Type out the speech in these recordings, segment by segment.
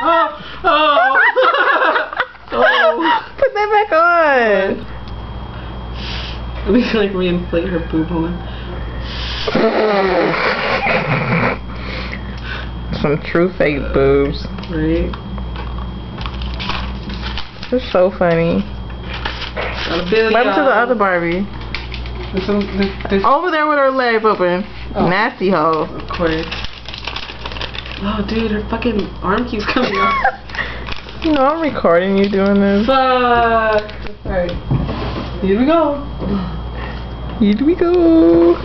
Oh, oh, oh. Put that back on. Let me like reinflate her boob hole. Some true fake boobs. Right? It's so funny. What happened to the other Barbie? There's Over there with her legs open. Oh. Nasty hoe. Of course. Oh, dude, her fucking arm keeps coming off. You know, I'm recording you doing this. Fuck. Alright. Here we go. Here we go.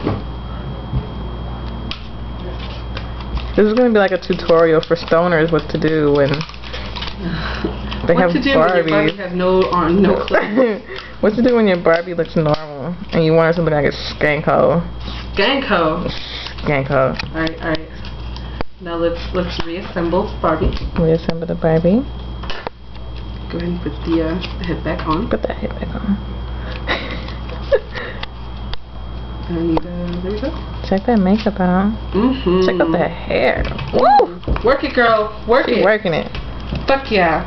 This is going to be like a tutorial for stoners what to do when they what have to do when your Barbie Barbies. has no arm, no clothes. What to do when your Barbie looks normal and you want her to look like a skank hoe. Skank hoe. Skank hoe. Alright, alright. Now let's reassemble Barbie. Reassemble the Barbie. Go ahead and put the head back on. Put that head back on. And there we go. Check that makeup out. Check out that hair. Woo! Work it, girl. Work She's it. working it. Fuck yeah.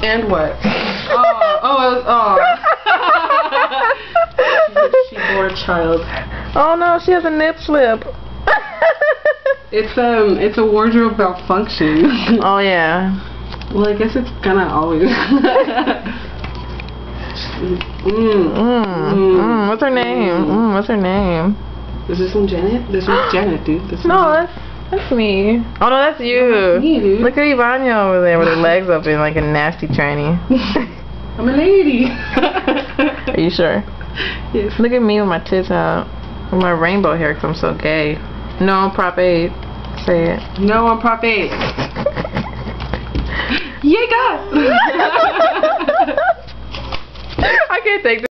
And what? Oh. She bore a child. Oh no, she has a nip slip. It's a wardrobe malfunction. Oh yeah. Well, I guess it's gonna always. What's her name? What's her name? Is this one Janet? This one's Janet, dude. This No, that's me. Oh no, that's you. That's me, dude. Look at Ivania over there with her legs open like a nasty tranny. I'm a lady. Are you sure? Yes. Look at me with my tits out. With my rainbow hair because I'm so gay. No, I'm Prop 8. Say it. No, I'm Prop 8. Yeah, God. I can't take this.